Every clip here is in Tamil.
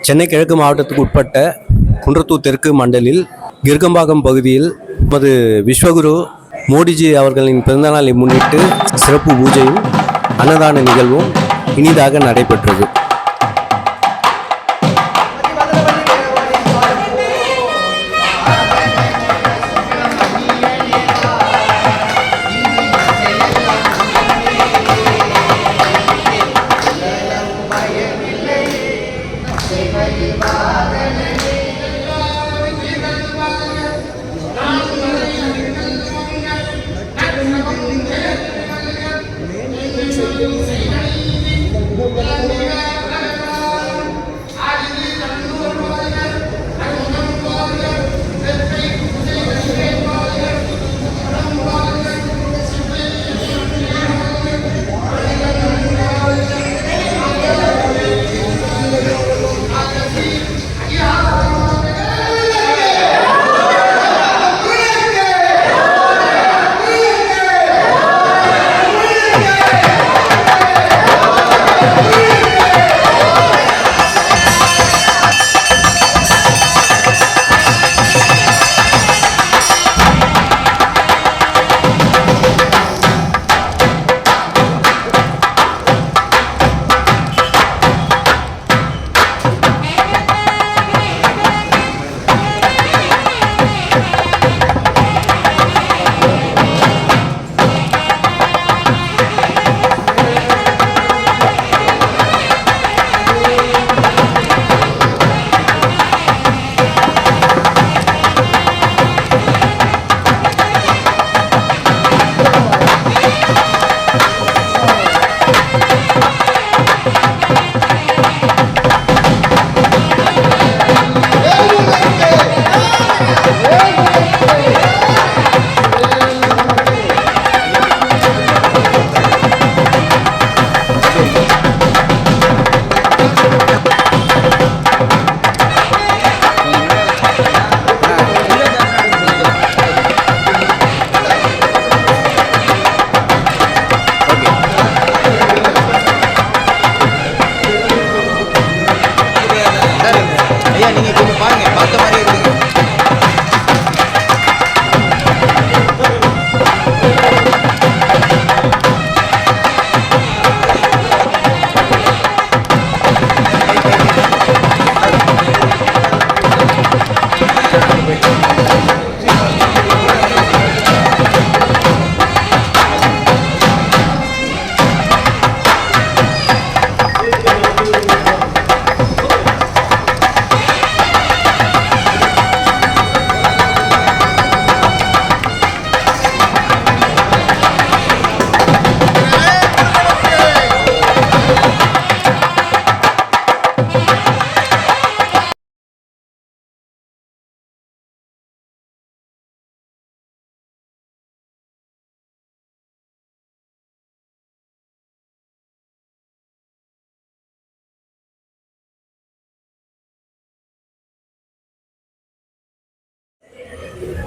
சென்னை கிழக்கு மாவட்டத்துக்கு உட்பட்ட குன்றத்தூர் தெற்கு மண்டலில் கிருகம்பாக்கம் பகுதியில் நமது விஸ்வகுரு மோடிஜி அவர்களின் பிறந்தநாளை முன்னிட்டு சிறப்பு பூஜையும் அன்னதான நிகழ்வும் இனிதாக நடைபெற்றது.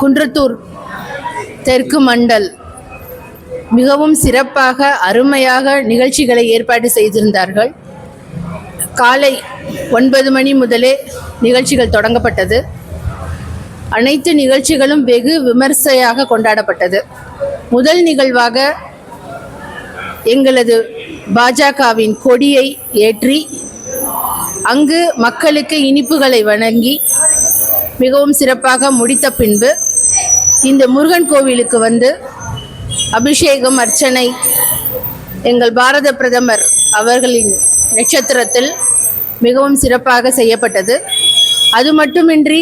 குன்றத்தூர் தெற்கு மண்டல் மிகவும் சிறப்பாக அருமையாக நிகழ்ச்சிகளை ஏற்பாடு செய்திருந்தார்கள். காலை 9 மணி முதலே நிகழ்ச்சிகள் தொடங்கப்பட்டது. அனைத்து நிகழ்ச்சிகளும் வெகு விமர்சையாக கொண்டாடப்பட்டது. முதல் நிகழ்வாக எங்களது பாஜகவின் கொடியை ஏற்றி அங்கு மக்களுக்கு இனிப்புகளை வழங்கி மிகவும் சிறப்பாக முடித்த பின்பு இந்த முருகன் கோவிலுக்கு வந்து அபிஷேகம் அர்ச்சனை எங்கள் பாரத பிரதமர் அவர்களின் நட்சத்திரத்தில் மிகவும் சிறப்பாக செய்யப்பட்டது. அது மட்டுமின்றி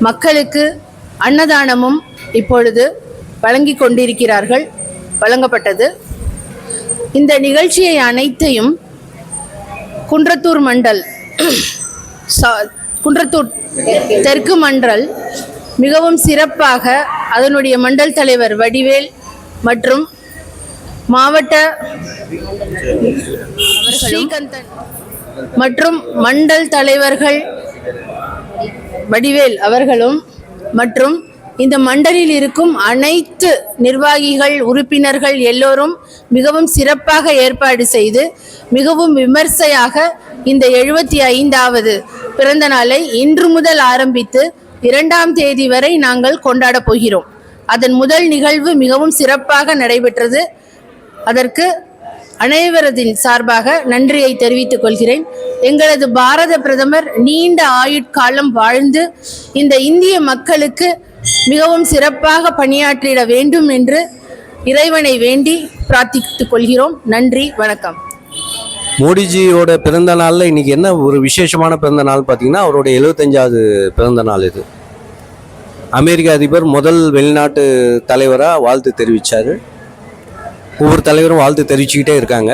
மக்களுக்கு அன்னதானமும் இப்பொழுது வழங்கி கொண்டிருக்கிறார்கள், வழங்கப்பட்டது. இந்த நிகழ்ச்சியை அனைத்தையும் குன்றத்தூர் மண்டல் குன்றத்தூர் தெற்கு மண்டல் மிகவும் சிறப்பாக அதனுடைய மண்டல் தலைவர் வடிவேல் மற்றும் மாவட்ட ஸ்ரீகந்தன் மற்றும் மண்டல் தலைவர்கள் வடிவேல் அவர்களும் மற்றும் இந்த மண்டலில் இருக்கும் அனைத்து நிர்வாகிகள் உறுப்பினர்கள் எல்லோரும் மிகவும் சிறப்பாக ஏற்பாடு செய்து மிகவும் விமர்சையாக இந்த 75வது பிறந்த நாளை இன்று முதல் ஆரம்பித்து 2ஆம் தேதி வரை நாங்கள் கொண்டாடப் போகிறோம். அதன் முதல் நிகழ்வு மிகவும் சிறப்பாக நடைபெற்றது. அதற்கு அனைவரதின் சார்பாக நன்றியை தெரிவித்துக் கொள்கிறேன். எங்களது பாரத பிரதமர் நீண்ட ஆயுட்காலம் வாழ்ந்து இந்த இந்திய மக்களுக்கு மிகவும் சிறப்பாக பணியாற்றிட வேண்டும் என்று இறைவனை வேண்டி பிரார்த்தித்துக் கொள்கிறோம். நன்றி, வணக்கம். மோடிஜியோட பிறந்த நாளில் இன்றைக்கி என்ன ஒரு விசேஷமான பிறந்த நாள் பார்த்தீங்கன்னா, அவருடைய 75வது பிறந்த நாள் இது. அமெரிக்க அதிபர் முதல் வெளிநாட்டு தலைவராக வாழ்த்து தெரிவித்தார். ஒவ்வொரு தலைவரும் வாழ்த்து தெரிவிச்சுக்கிட்டே இருக்காங்க.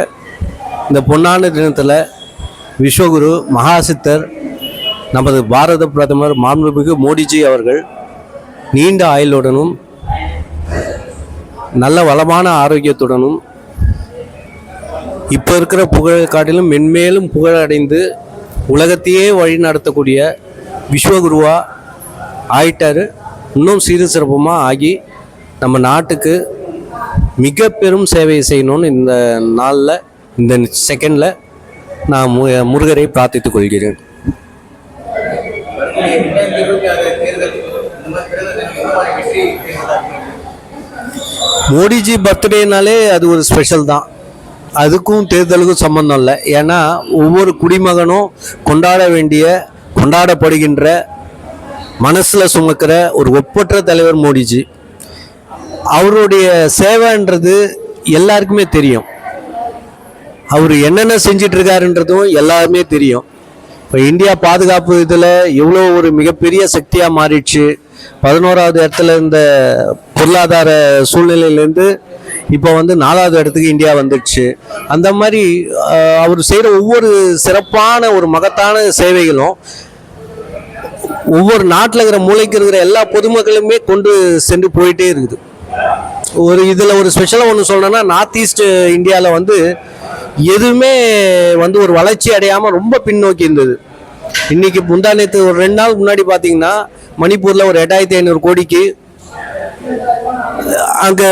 இந்த பொன்னான தினத்தில் விஸ்வகுரு மகாசித்தர் நமது பாரத பிரதமர் மாண்புமிகு மோடிஜி அவர்கள் நீண்ட ஆயுளுடனும் நல்ல வளமான ஆரோக்கியத்துடனும் இப்போ இருக்கிற புகழ் காட்டிலும் மென்மேலும் புகழடைந்து உலகத்தையே வழி நடத்தக்கூடிய விஸ்வகுருவா ஆயிட்டார். இன்னும் சீரு சிறப்புமாக ஆகி நம்ம நாட்டுக்கு மிக பெரும் சேவையை செய்யணும்னு இந்த நாளில் இந்த செகண்டில் நான் முருகரை பிரார்த்தித்துக் கொள்கிறேன். மோடிஜி பர்த்டேனாலே அது ஒரு ஸ்பெஷல் தான். அதுக்கும் தேர்தலுக்கும் சம்பந்தம் இல்லை. ஏன்னா ஒவ்வொரு குடிமகனும் கொண்டாடப்படுகின்ற மனசில் சுமக்கிற ஒரு ஒப்பற்ற தலைவர் மோடிஜி. அவருடைய சேவைன்றது எல்லாருக்குமே தெரியும். அவர் என்னென்ன செஞ்சிட்டு இருக்காருன்றதும் எல்லாருமே தெரியும். இப்போ இந்தியா பாதுகாப்பு இதில் எவ்வளோ ஒரு மிகப்பெரிய சக்தியாக மாறிடுச்சு. 11வது இடத்துல இருந்த பொருளாதார சூழ்நிலையிலேருந்து இப்போ 4வது இடத்துக்கு இந்தியா வந்துடுச்சு. அந்த மாதிரி அவர் செய்கிற ஒவ்வொரு சிறப்பான ஒரு மகத்தான சேவைகளும் ஒவ்வொரு நாட்டில் இருக்கிற மூளைக்கு இருக்கிற எல்லா பொதுமக்களுமே கொண்டு சென்று போயிட்டே இருக்குது. இதில் ஒரு ஸ்பெஷலாக ஒன்று சொல்லணும்னா, நார்த் ஈஸ்ட் இந்தியாவில் எதுவுமே ஒரு வளர்ச்சி அடையாமல் ரொம்ப பின்னோக்கி இருந்தது. இன்றைக்கி முந்தானத்து ஒரு 2 நாள் முன்னாடி பார்த்தீங்கன்னா, மணிப்பூரில் ஒரு 8500 கோடிக்கு அங்கே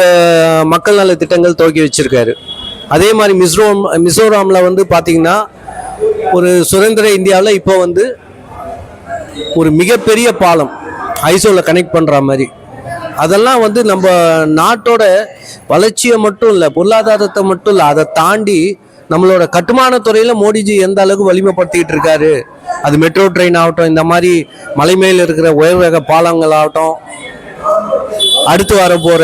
மக்கள் நல திட்டங்கள் துவக்கி வச்சுருக்காரு. அதே மாதிரி மிசோராமில் பார்த்தீங்கன்னா, ஒரு சுதந்திர இந்தியாவில் இப்போ ஒரு மிகப்பெரிய பாலம் ஐசோவில் கனெக்ட் பண்ணுற மாதிரி. அதெல்லாம் நம்ம நாட்டோட வளர்ச்சியை மட்டும் இல்லை, பொருளாதாரத்தை மட்டும் இல்லை, அதை தாண்டி நம்மளோட கட்டுமான துறையில் மோடிஜி எந்த அளவுக்கு வலிமைப்படுத்திக்கிட்டு இருக்காரு. அது மெட்ரோ ட்ரெயின் ஆகட்டும், இந்த மாதிரி மலை மேல் இருக்கிற உயர்வேக பாலங்கள் ஆகட்டும், அடுத்து வர போகிற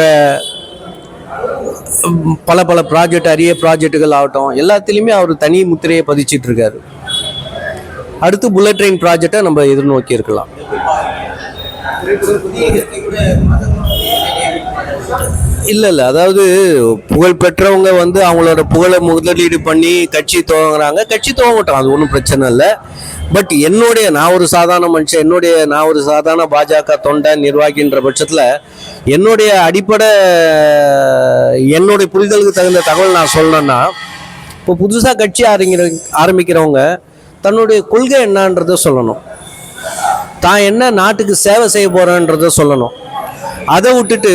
பல ப்ராஜெக்ட், அரிய ப்ராஜெக்டுகள் ஆகட்டும், எல்லாத்துலேயுமே அவர் தனி முத்திரையை பதிச்சிட்டு இருக்காரு. அடுத்து புல்லட் ட்ரெயின் ப்ராஜெக்டை நம்ம எதிர்நோக்கி இருக்கலாம். இல்லை, அதாவது புகழ் பெற்றவங்க அவங்களோட புகழை முதலீடு பண்ணி கட்சி துவங்குறாங்க. கட்சி துவங்கட்டும், அது ஒன்றும் பிரச்சனை இல்லை. பட் நான் ஒரு சாதாரண மனுஷன், நான் ஒரு சாதாரண பாஜக தொண்டை நிர்வாகின்ற பட்சத்தில் என்னுடைய புரிதலுக்கு தகுந்த தகவல் நான் சொல்லணும்னா, இப்போ புதுசாக கட்சி ஆரம்பிக்கிறவங்க தன்னுடைய கொள்கை என்னன்றதை சொல்லணும். தான் என்ன நாட்டுக்கு சேவை செய்ய போகிறேன்றதை சொல்லணும். அதை விட்டுட்டு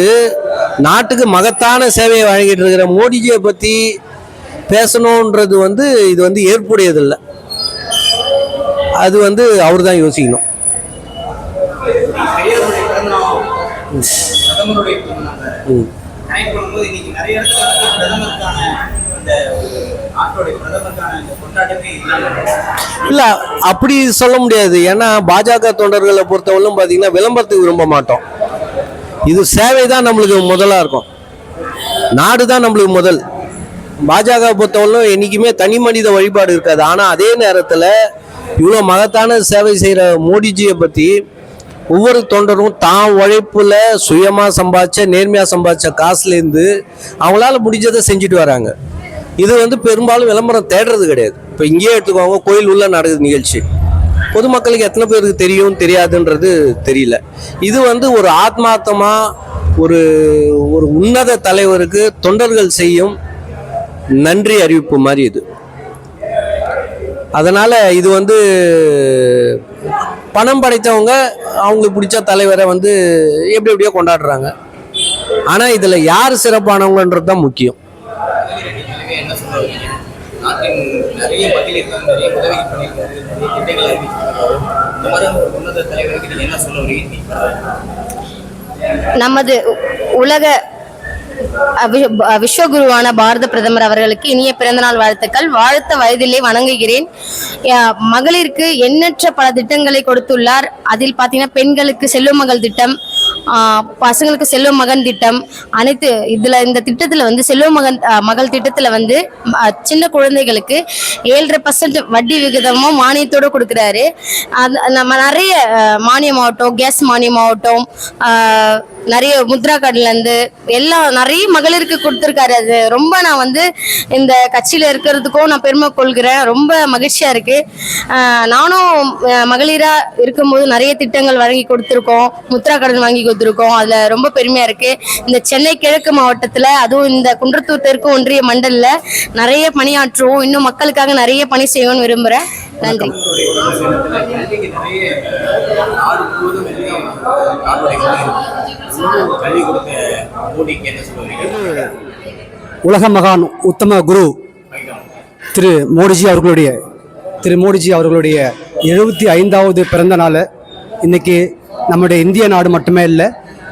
நாட்டுக்கு மகத்தான சேவையை வழங்கிட்டு இருக்கிற மோடிஜியை பற்றி பேசணுன்றது இது ஏற்புடையதில்லை. அது அவர் தான் யோசிக்கணும். இல்லை, அப்படி சொல்ல முடியாது. ஏன்னா பாஜக தொண்டர்களை பொறுத்தவரைக்கும் பார்த்தீங்கன்னா விளம்பரத்துக்கு விரும்ப மாட்டோம். இது சேவை தான் நம்மளுக்கு முதலாக இருக்கும். நாடு தான் நம்மளுக்கு முதல். பாஜக பொறுத்தவரைக்கும் என்றைக்குமே தனி மனித வழிபாடு இருக்காது. ஆனால் அதே நேரத்தில் இவ்வளோ மகத்தான சேவை செய்கிற மோடிஜியை பற்றி ஒவ்வொரு தொண்டரும் தான் உழைப்பில் சுயமாக சம்பாதிச்ச, நேர்மையாக சம்பாதிச்ச காசுலேருந்து அவங்களால முடிஞ்சதை செஞ்சுட்டு வராங்க. இது பெரும்பாலும் விளம்பரம் தேடுறது கிடையாது. இப்போ இங்கேயே எடுத்துக்கோங்க, கோயில் உள்ள நடக்குது நிகழ்ச்சி, பொதுமக்களுக்கு எத்தனை பேருக்கு தெரியும் தெரியாதுன்றது தெரியல. இது ஒரு ஆத்மார்த்தமாக ஒரு உன்னத தலைவருக்கு தொண்டர்கள் செய்யும் நன்றி அறிவிப்பு மாதிரி இது. அதனால் இது பணம் படைத்தவங்க அவங்களுக்கு பிடிச்ச தலைவரை எப்படியோ கொண்டாடுறாங்க. ஆனால் இதில் யார் சிறப்பானவங்கன்றது தான் முக்கியம். நாட்டின் நிறைய மகளிருக்கு நிறைய உதவி பண்ணியிருக்காரு, நிறைய திட்டங்களை அறிவிச்சிருக்காரு. இந்த மாதிரி ஒரு உன்னத தலைவருக்கு நீங்க என்ன சொல்ல வரீங்க? நமது உலக விஸ்வகுருவான பாரத பிரதமர் அவர்களுக்கு இனிய பிறந்தநாள் வாழ்த்துக்கள். வாழ்த்த வயதிலே வணங்குகிறேன். மகளிருக்கு எண்ணற்ற பல திட்டங்களை கொடுத்துள்ளார். அதில் பார்த்தீங்கன்னா பெண்களுக்கு செல்வ மகள் திட்டம், பசங்களுக்கு செல்வ மகன் திட்டம், அனைத்து இந்த திட்டத்தில் வந்து செல்வ மகள் திட்டத்தில் வந்து சின்ன குழந்தைகளுக்கு 7.5% வட்டி விகிதமும் மானியத்தோடு கொடுக்குறாரு. நம்ம நிறைய மானியமாகட்டும், கேஸ் மானியமாகட்டும், நிறைய முத்ரா கார்டுலேருந்து எல்லாம் நிறைய மகளிருக்கு கொடுத்துருக்காரு. அது ரொம்ப நான் வந்து இந்த கட்சியில் இருக்கிறதுக்கும் நான் பெருமை கொள்கிறேன். ரொம்ப மகிழ்ச்சியாக இருக்குது. நானும் மகளிராக இருக்கும்போது நிறைய திட்டங்கள் வழங்கி கொடுத்துருக்கோம், முத்ரா கடன் வாங்கி கொடுத்துருக்கோம். அதில் ரொம்ப பெருமையாக இருக்குது. இந்த சென்னை கிழக்கு மாவட்டத்தில், அதுவும் இந்த குன்றத்தூர் தெற்கு ஒன்றிய மண்டலில் நிறைய பணியாற்றுவோம். இன்னும் மக்களுக்காக நிறைய பணி செய்வோம்னு விரும்புகிறேன். நன்றி. உலக மகான் உத்தம குரு திரு மோடிஜி அவர்களுடைய 75வது பிறந்த நாள் இன்னைக்கு நம்முடைய இந்திய நாடு மட்டுமே இல்லை,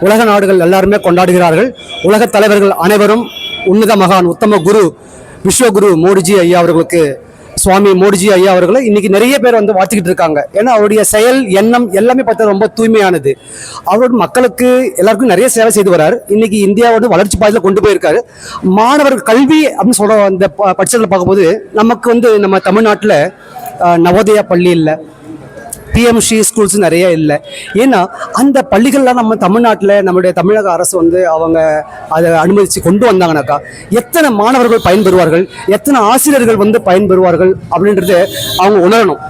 உலக நாடுகள் எல்லாருமே கொண்டாடுகிறார்கள். உலக தலைவர்கள் அனைவரும் உன்னத மகான் உத்தம குரு விஸ்வகுரு மோடிஜி ஐயா அவர்களுக்கு, சுவாமி மோடிஜி ஐயா அவர்களை இன்னைக்கு நிறைய பேர் வந்து வாழ்த்துக்கிட்டு இருக்காங்க. ஏன்னா அவருடைய செயல் எண்ணம் எல்லாமே பார்த்தா ரொம்ப தூய்மையானது. அவரோட மக்களுக்கு எல்லாருக்கும் நிறைய சேவை செய்து வர்றாரு. இன்னைக்கு இந்தியாவோட வளர்ச்சி பாதையில் கொண்டு போயிருக்காரு. மாணவர்கள் கல்வி அப்படின்னு சொல்ற அந்த பட்சத்தில் பார்க்கும்போது நமக்கு வந்து நம்ம தமிழ்நாட்டில் நவோதயா பள்ளி இல்லை, பிஎம்சி ஸ்கூல்ஸ் நிறைய இல்லை. ஏன்னா அந்த பள்ளிகள்லாம் நம்ம தமிழ்நாட்டில் நம்முடைய தமிழக அரசு வந்து அவங்க அதை அனுமதித்து கொண்டு வந்தாங்கனாக்கா எத்தனை மாணவர்கள் பயன்பெறுவார்கள், எத்தனை ஆசிரியர்கள் வந்து பயன்பெறுவார்கள் அப்படின்றது அவங்க உணரணும்.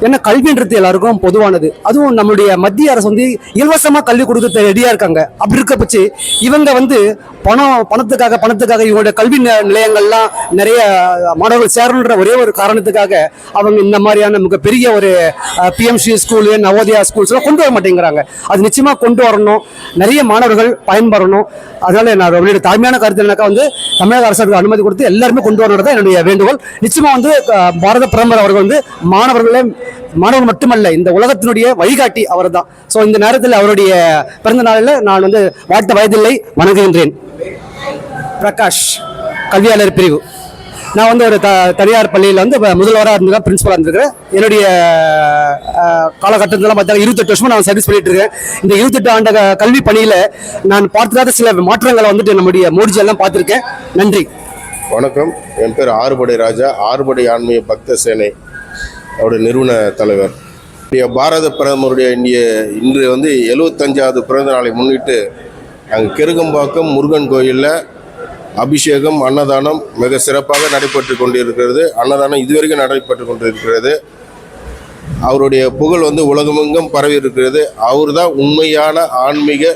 ஏன்னா கல்வின்றது எல்லாருக்கும் பொதுவானது. அதுவும் நம்மளுடைய மத்திய அரசு வந்து இலவசமாக கல்வி கொடுக்க ரெடியாக இருக்காங்க. அப்படி இருக்க பட்சம் இவங்க வந்து பணத்துக்காக இவங்களுடைய கல்வி நிலையங்கள்லாம் நிறைய மாணவர்கள் சேரணுன்ற ஒரே ஒரு காரணத்துக்காக அவங்க இந்த மாதிரியான மிகப்பெரிய ஒரு பிஎம்சி ஸ்கூலு, நவோதயா ஸ்கூல்ஸ்லாம் கொண்டு வர மாட்டேங்கிறாங்க. அது நிச்சயமாக கொண்டு வரணும், நிறைய மாணவர்கள் பயன்பெறணும். அதனால நான் என்னுடைய தாழ்மையான கருத்து என்னக்கா வந்து தமிழக அரசுக்கு அனுமதி கொடுத்து எல்லாருமே கொண்டு வரணும் தான் என்னுடைய வேண்டுகோள். நிச்சயமாக வந்து பாரத பிரதமர் அவர்கள் வந்து மாணவர்கள் மட்டுமல்ல, இந்த உலகத்தினுடைய வழிகாட்டி அவர் தான். ஸோ இந்த நேரத்தில் அவருடைய பிறந்த நாளில் நான் வந்து வாழ்த்த வயதில்லை வணங்குகின்றேன். பிரகாஷ், கல்வியாளர் பிரிவு. நான் வந்து ஒரு தனியார் பள்ளியில் வந்து முதல்வராக இருந்திருக்கேன், பிரின்சிபலாக இருந்திருக்கிறேன். என்னுடைய காலகட்டத்திலாம் பார்த்தா 28 வருஷமாக நான் சர்வீஸ் பண்ணிட்டு இருக்கேன். இந்த 28 ஆண்டு கல்வி பணியில் நான் பார்த்துக்காத சில மாற்றங்களை வந்துட்டு நம்முடைய மோடிஜி எல்லாம் பார்த்துருக்கேன். நன்றி. வணக்கம். என் பேர் ஆறுபடை ராஜா, ஆறுபடை ஆன்மீக பக்த சேனை அவருடைய நிறுவன தலைவர். பாரத பிரதமருடைய இன்று வந்து 75வது பிறந்த நாளை முன்னிட்டு அங்கே கிருகம்பாக்கம் முருகன் கோயிலில் அபிஷேகம், அன்னதானம் மிக சிறப்பாக நடைபெற்று கொண்டிருக்கிறது. அன்னதானம் இதுவரைக்கும் நடைபெற்று கொண்டிருக்கிறது. அவருடைய புகழ் வந்து உலகமெங்கும் பரவி இருக்கிறது. அவர் தான் உண்மையான ஆன்மீக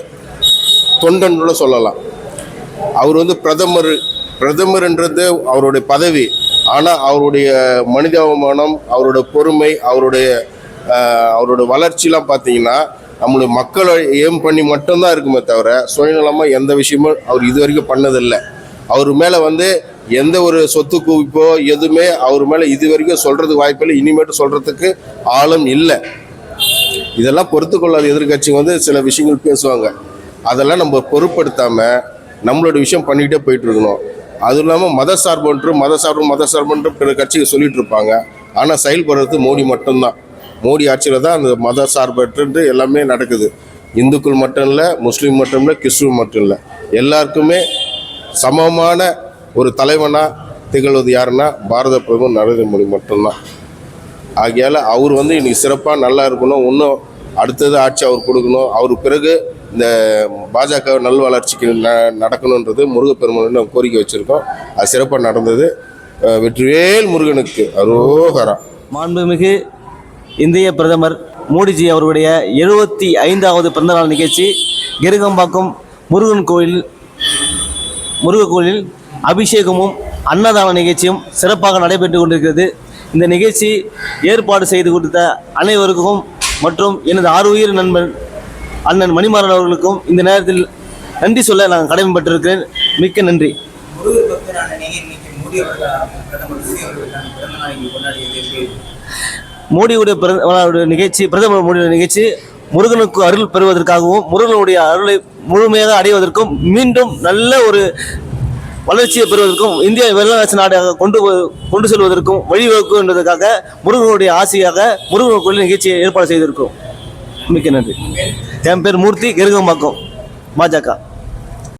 தொண்டன் கூட சொல்லலாம். அவர் வந்து பிரதமர்ன்றது அவருடைய பதவி. ஆனால் அவருடைய மனிதாபிமானம், அவருடைய பொறுமை, அவருடைய வளர்ச்சிலாம் பார்த்தீங்கன்னா நம்மளுடைய மக்களை ஏம் பண்ணி மட்டும்தான் இருக்குமே தவிர சுயநலமாக எந்த விஷயமும் அவர் இது வரைக்கும் பண்ணதில்லை. அவர் மேலே வந்து எந்த ஒரு சொத்து குவிப்போ எதுவுமே அவர் மேலே இது வரைக்கும் சொல்கிறதுக்கு வாய்ப்பில்லை, இனிமேட்டு சொல்கிறதுக்கு ஆளும் இல்லை. இதெல்லாம் பொறுத்து கொள்ளாத எதிர்கட்சிங்க வந்து சில விஷயங்கள் பேசுவாங்க. அதெல்லாம் நம்ம பொருட்படுத்தாமல் நம்மளோட விஷயம் பண்ணிக்கிட்டே போயிட்டு இருக்கணும். அதுவும் இல்லாமல் மதசார்புன்ற பிற கட்சிகள் சொல்லிட்டு இருப்பாங்க. ஆனால் செயல்படுறது மோடி மட்டும்தான். மோடி ஆட்சியில் தான் அந்த மத சார்பற்று எல்லாமே நடக்குது. இந்துக்கள் மட்டும் இல்லை, முஸ்லீம் மட்டும் இல்லை, கிறிஸ்துவ மட்டும் இல்லை, எல்லாருக்குமே சமமான ஒரு தலைவனாக திகழ்வது யாருன்னா பாரத பிரதமர் நரேந்திர மோடி மட்டும்தான். ஆகையால் அவர் வந்து இன்னைக்கு சிறப்பாக நல்லா இருக்கணும். இன்னும் அடுத்தது ஆட்சி அவர் கொடுக்கணும். அவர் பிறகு இந்த பாஜக நல் வளர்ச்சிக்கு நடக்கணுன்றது முருகப்பெருமான் கோரிக்கை வச்சுருக்கோம். அது சிறப்பாக நடந்தது. வெற்றிவேல் முருகனுக்கு அரோகரா. மாண்புமிகு இந்திய பிரதமர் மோடிஜி அவருடைய 75வது பிறந்தநாள் நிகழ்ச்சி கிருகம்பாக்கம் முருகன் கோயிலில் அபிஷேகமும் அன்னதான நிகழ்ச்சியும் சிறப்பாக நடைபெற்று கொண்டிருக்கிறது. இந்த நிகழ்ச்சி ஏற்பாடு செய்து கொடுத்த அனைவருக்கும் மற்றும் எனது ஆறுயிர் நண்பன் அண்ணன் மணிமாறன் அவர்களுக்கும் இந்த நேரத்தில் நன்றி சொல்ல நான் கடமைப்பட்டிருக்கிறேன். மிக்க நன்றி. முருகர் பக்தரான நீங்க இன்னைக்கு பிரதமர் மோடி அவர்களுக்கான பிறந்த நாளை இங்கே கொண்டாடியது எப்படி இருக்கு? மோடியுடைய பிறந்த நிகழ்ச்சி, பிரதமர் மோடியுடைய நிகழ்ச்சி முருகனுக்கு அருள் பெறுவதற்காகவும் முருகனுடைய அருளை முழுமையாக அடைவதற்கும் மீண்டும் நல்ல ஒரு வளர்ச்சியை பெறுவதற்கும் இந்தியா வல்லரசு நாடாக கொண்டு செல்வதற்கும் வழிவகுக்கும் என்பதற்காக முருகனுடைய ஆசையாக முருகன் கோயில் நிகழ்ச்சியை ஏற்பாடு செய்திருக்கிறோம். மிக்க நன்றி. என் பேர் மூர்த்தி, கெருகம்பாக்கம், பாஜக.